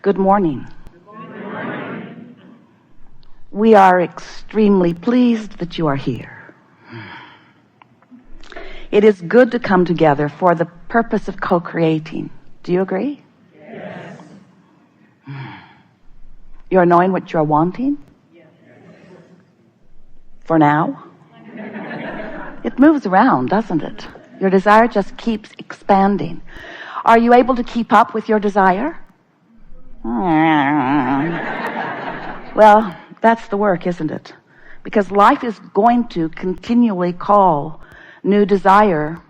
Good morning. Good morning. We are extremely pleased that you are here. It is good to come together for the purpose of co-creating. Do you agree? Yes. You're knowing what you're wanting? Yes. For now? It moves around, doesn't it? Your desire just keeps expanding. Are you able to keep up with your desire? Well, that's the work, isn't it? Because life is going to continually call new desire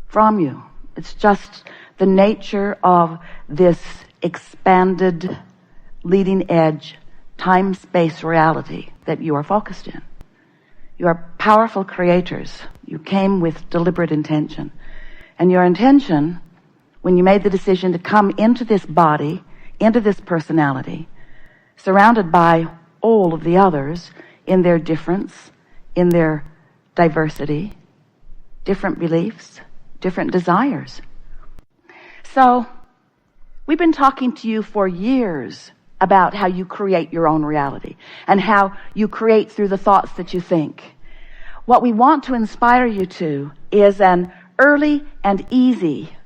from you. It's just the nature of this expanded, leading edge, time-space reality that you are focused in. You are powerful creators. You came with deliberate intention. And your intention, when you made the decision to come into this body, into this personality, surrounded by all of the others in their difference, in their diversity, different beliefs, different desires. So, we've been talking to you for years about how you create your own reality and how you create through the thoughts that you think. What we want to inspire you to is an early and easy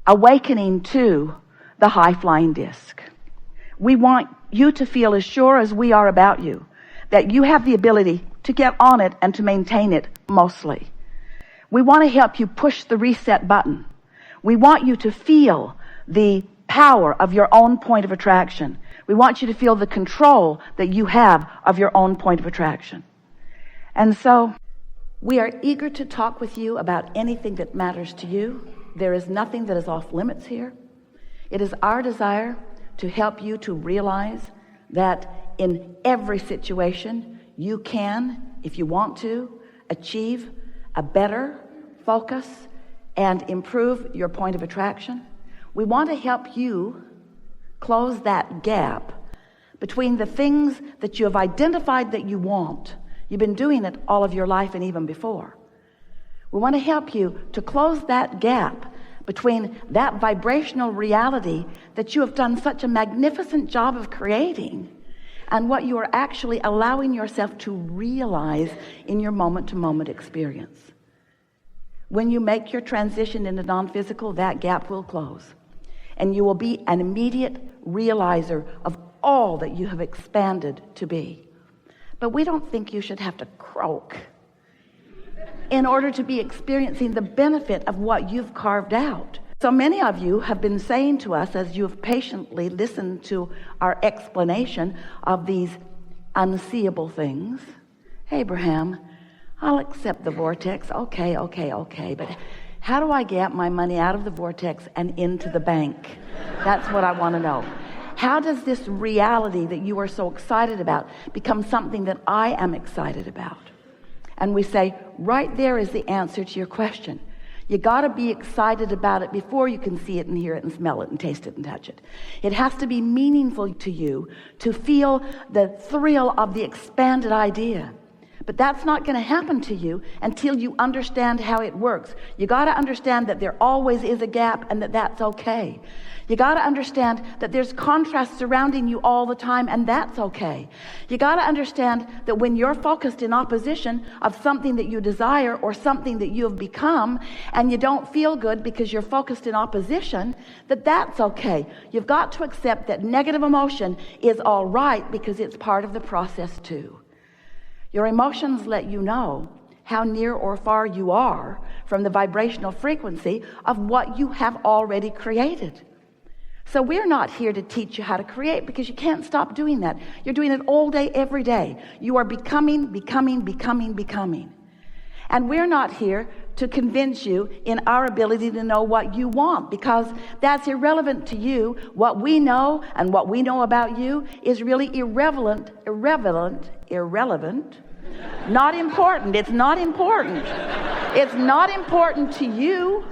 awakening to the high-flying disc. We want you to feel as sure as we are about you that you have the ability to get on it and to maintain it mostly. We want to help you push the reset button. We want you to feel the power of your own point of attraction. We want you to feel the control that you have of your own point of attraction. And so we are eager to talk with you about anything that matters to you. There is nothing that is off limits here. It is our desire to help you to realize that in every situation you can, if you want to, achieve a better focus and improve your point of attraction. We want to help you close that gap between the things that you have identified that you want. You've been doing it all of your life and even before. We want to help you to close that gap between that vibrational reality that you have done such a magnificent job of creating and what you are actually allowing yourself to realize in your moment-to-moment experience. When you make your transition into non-physical, that gap will close. And you will be an immediate realizer of all that you have expanded to be. But we don't think you should have to croak in order to be experiencing the benefit of what you've carved out. So many of you have been saying to us, as you have patiently listened to our explanation of these unseeable things, Abraham, I'll accept the vortex. Okay, but how do I get my money out of the vortex and into the bank? That's what I want to know. How does this reality that you are so excited about become something that I am excited about? And we say, right there is the answer to your question. You got to be excited about it before you can see it and hear it and smell it and taste it and touch it. It has to be meaningful to you to feel the thrill of the expanded idea. But that's not going to happen to you until you understand how it works. You got to understand that there always is a gap and that that's okay. You got to understand that there's contrast surrounding you all the time, and that's okay. You got to understand that when you're focused in opposition of something that you desire or something that you have become, and you don't feel good because you're focused in opposition, that's okay. You've got to accept that negative emotion is all right because it's part of the process too. Your emotions let you know how near or far you are from the vibrational frequency of what you have already created. So we're not here to teach you how to create because you can't stop doing that. You're doing it all day, every day. You are becoming. And we're not here to convince you in our ability to know what you want because that's irrelevant to you. What we know and what we know about you is really irrelevant. Not important. It's not important. It's not important to you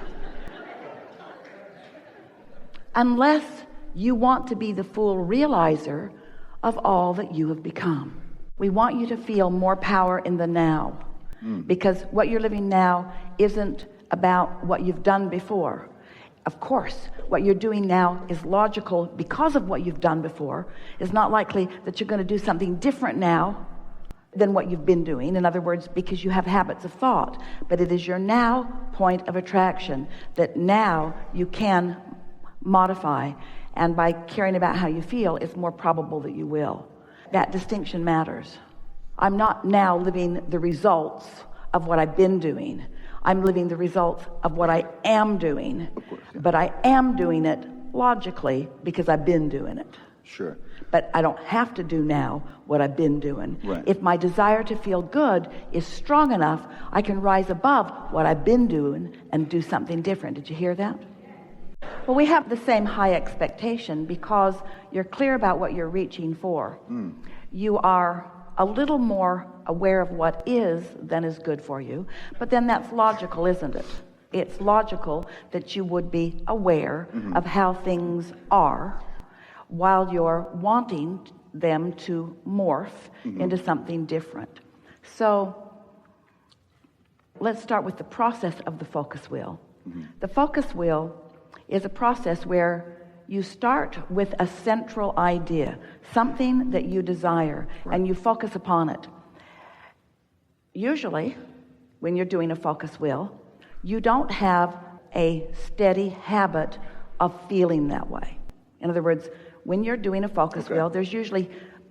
unless you want to be the full realizer of all that you have become. We want you to feel more power in the now because what you're living now isn't about what you've done before. Of course, what you're doing now is logical because of what you've done before. It's not likely that you're going to do something different now than what you've been doing. In other words, because you have habits of thought. But it is your now point of attraction that now you can modify. And by caring about how you feel, it's more probable that you will. That distinction matters. I'm not now living the results of what I've been doing. I'm living the results of what I am doing. Of course, yeah. But I am doing it logically because I've been doing it. Sure. But I don't have to do now what I've been doing. Right. If my desire to feel good is strong enough, I can rise above what I've been doing and do something different. Did you hear that? Well, we have the same high expectation because you're clear about what you're reaching for. You are a little more aware of what is than is good for you. But then that's logical, isn't it? It's logical that you would be aware of how things are while you're wanting them to morph into something different. So let's start with the process of the focus wheel. The focus wheel is a process where you start with a central idea, something that you desire, and you focus upon it. Usually, when you're doing a focus wheel, you don't have a steady habit of feeling that way. In other words, when you're doing a focus wheel, there's usually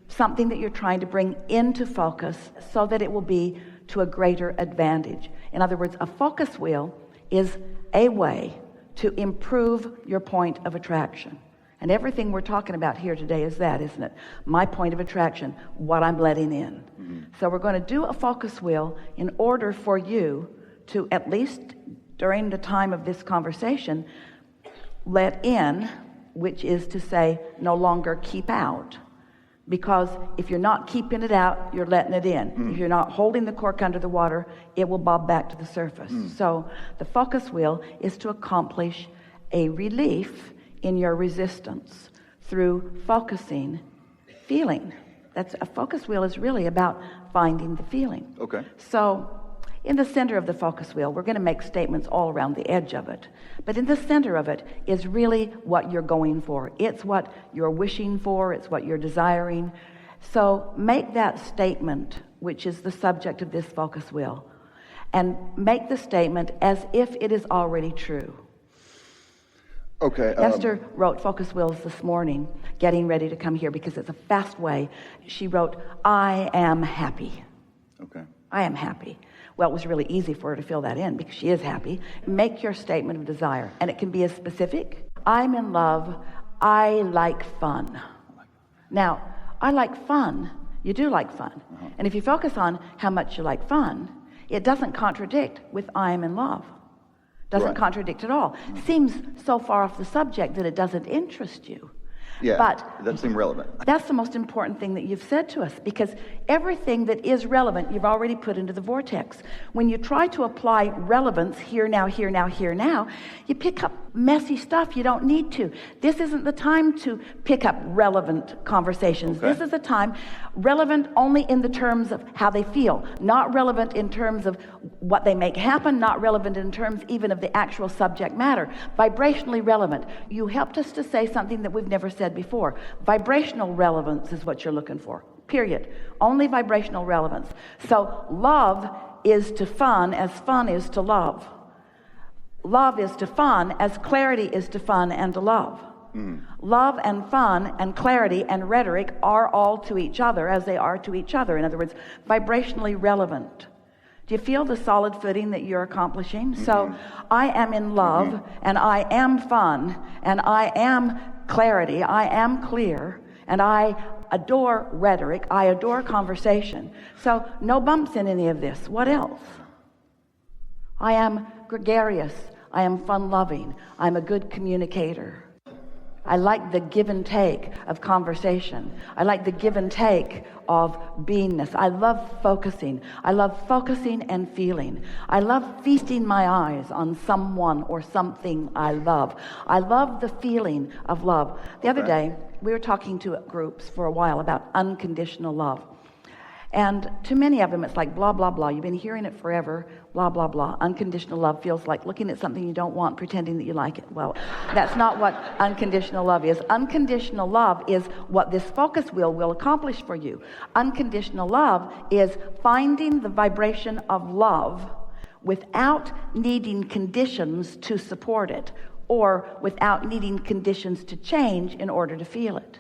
something that you're trying to bring into focus so that it will be to a greater advantage. In other words, a focus wheel is a way to improve your point of attraction. And everything we're talking about here today is that, isn't it? My point of attraction, what I'm letting in. So we're going to do a focus wheel in order for you to, at least during the time of this conversation, let in, which is to say, no longer keep out. Because if you're not keeping it out, you're letting it in. If you're not holding the cork under the water, it will bob back to the surface. So the focus wheel is to accomplish a relief in your resistance through focusing, feeling. That's a focus wheel is really about finding the feeling. Okay. So in the center of the focus wheel, we're going to make statements all around the edge of it. But in the center of it is really what you're going for. It's what you're wishing for. It's what you're desiring. So make that statement, which is the subject of this focus wheel, and make the statement as if it is already true. Okay. Esther wrote focus wheels this morning, getting ready to come here because it's a fast way. She wrote, I am happy. Okay. I am happy. Well, it was really easy for her to fill that in because she is happy. Make your statement of desire. And it can be as specific. I'm in love. I like fun. Now, I like fun. You do like fun. And if you focus on how much you like fun, it doesn't contradict with I am in love. Doesn't contradict at all. Seems so far off the subject that it doesn't interest you. Yeah, but that seems relevant. That's the most important thing that you've said to us, because everything that is relevant, you've already put into the vortex. When you try to apply relevance here, now, here, now, here, now, you pick up messy stuff you don't need to. This isn't the time to pick up relevant conversations. This is the time relevant only in the terms of how they feel, not relevant in terms of what they make happen, not relevant in terms even of the actual subject matter. Vibrationally relevant. You helped us to say something that we've never said before. Vibrational relevance is what you're looking for. Period. Only vibrational relevance. So love is to fun as fun is to love. Love is to fun as clarity is to fun and to love. Love and fun and clarity and rhetoric are all to each other as they are to each other. In other words, vibrationally relevant. Do you feel the solid footing that you're accomplishing? So I am in love and I am fun and I am clarity, I am clear, and I adore rhetoric, I adore conversation. So no bumps in any of this. What else? I am gregarious, I am fun-loving, I'm a good communicator. I like the give and take of conversation. I like the give and take of beingness. I love focusing. I love focusing and feeling. I love feasting my eyes on someone or something I love. I love the feeling of love. The other day, we were talking to groups for a while about unconditional love. And to many of them, it's like blah, blah, blah. You've been hearing it forever, blah, blah, blah. Unconditional love feels like looking at something you don't want, pretending that you like it. Well, that's not what unconditional love is. Unconditional love is what this focus wheel will accomplish for you. Unconditional love is finding the vibration of love without needing conditions to support it, or without needing conditions to change in order to feel it.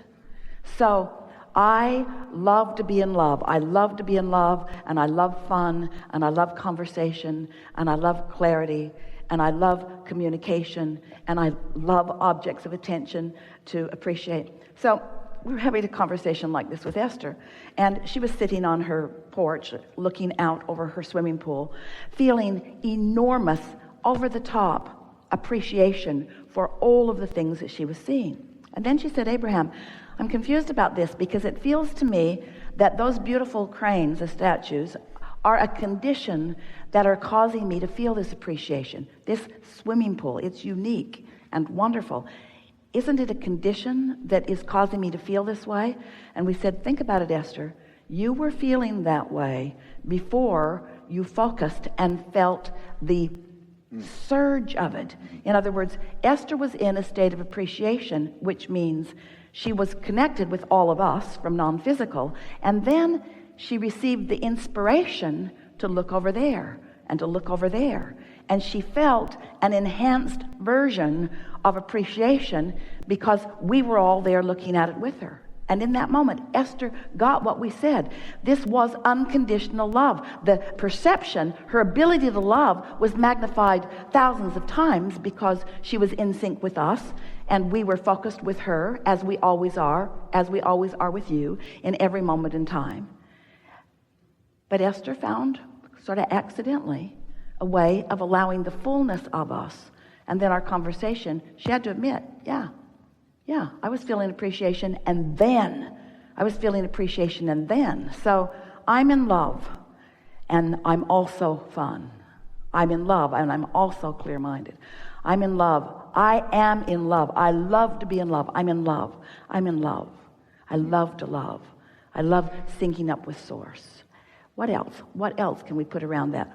So I love to be in love. I love to be in love, and I love fun, and I love conversation, and I love clarity, and I love communication, and I love objects of attention to appreciate. So we were having a conversation like this with Esther, and she was sitting on her porch looking out over her swimming pool, feeling enormous, over-the-top appreciation for all of the things that she was seeing. And then she said, Abraham, I'm confused about this because it feels to me that those beautiful cranes, the statues, are a condition that are causing me to feel this appreciation. This swimming pool, it's unique and wonderful. Isn't it a condition that is causing me to feel this way? And we said, think about it, Esther. You were feeling that way before you focused and felt the surge of it. In other words, Esther was in a state of appreciation, which means she was connected with all of us from non-physical, and then she received the inspiration to look over there and to look over there, and she felt an enhanced version of appreciation because we were all there looking at it with her. And in that moment, Esther got what we said. This was unconditional love. The perception, her ability to love, was magnified thousands of times because she was in sync with us, and we were focused with her, as we always are with you, in every moment in time. But Esther found, sort of accidentally, a way of allowing the fullness of us. And then our conversation, she had to admit, yeah, I was feeling appreciation, and then I was feeling appreciation, and then. So I'm in love, and I'm also fun. I'm in love, and I'm also clear-minded. I'm in love. I am in love. I love to be in love. I'm in love. I'm in love. I love to love. I love syncing up with Source. What else? What else can we put around that?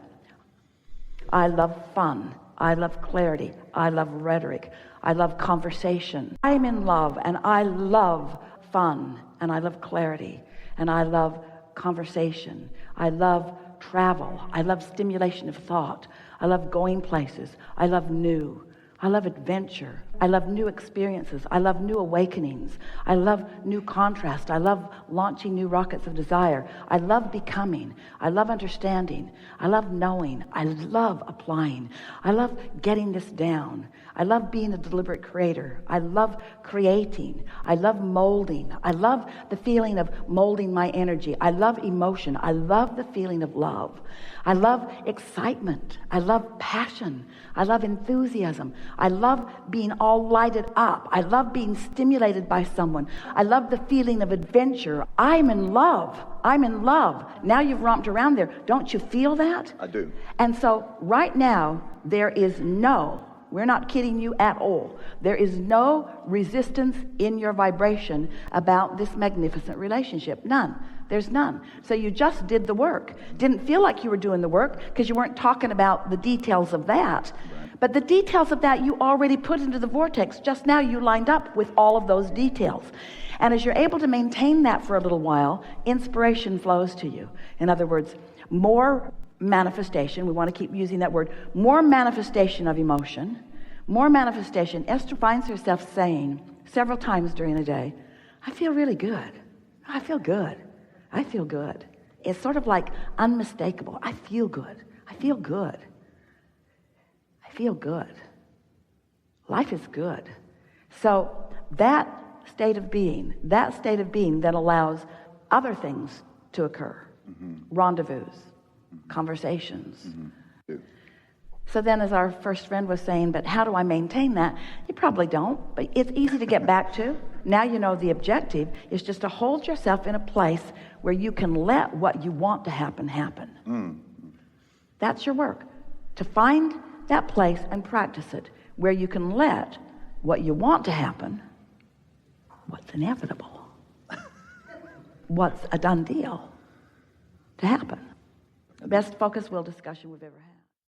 I love fun. I love clarity. I love rhetoric. I love conversation. I'm in love, and I love fun, and I love clarity, and I love conversation. I love travel. I love stimulation of thought. I love going places. I love new. I love adventure. I love new experiences. I love new awakenings. I love new contrast. I love launching new rockets of desire. I love becoming. I love understanding. I love knowing. I love applying. I love getting this down. I love being a deliberate creator. I love creating. I love molding. I love the feeling of molding my energy. I love emotion. I love the feeling of love. I love excitement. I love passion. I love enthusiasm. I love being all lighted up. I love being stimulated by someone. I love the feeling of adventure. I'm in love. I'm in love. Now you've romped around there. Don't you feel that? I do. And so right now, there is we're not kidding you at all. There is no resistance in your vibration about this magnificent relationship. None. There's none. So you just did the work. Didn't feel like you were doing the work because you weren't talking about the details of that. Right. But the details of that you already put into the vortex. Just now you lined up with all of those details. And as you're able to maintain that for a little while, inspiration flows to you. In other words, more manifestation. We want to keep using that word. More manifestation of emotion. More manifestation. Esther finds herself saying several times during the day, I feel really good. I feel good. I feel good. It's sort of like unmistakable. I feel good. I feel good. I feel good. Life is good. So that state of being that allows other things to occur. Rendezvous, conversations. So then, as our first friend was saying, but how do I maintain that? You probably don't, but it's easy to get back to. Now you know the objective is just to hold yourself in a place where you can let what you want to happen. That's your work. To find that place and practice it where you can let what you want to happen, what's inevitable, what's a done deal, to happen. Best focus will discussion we've ever had.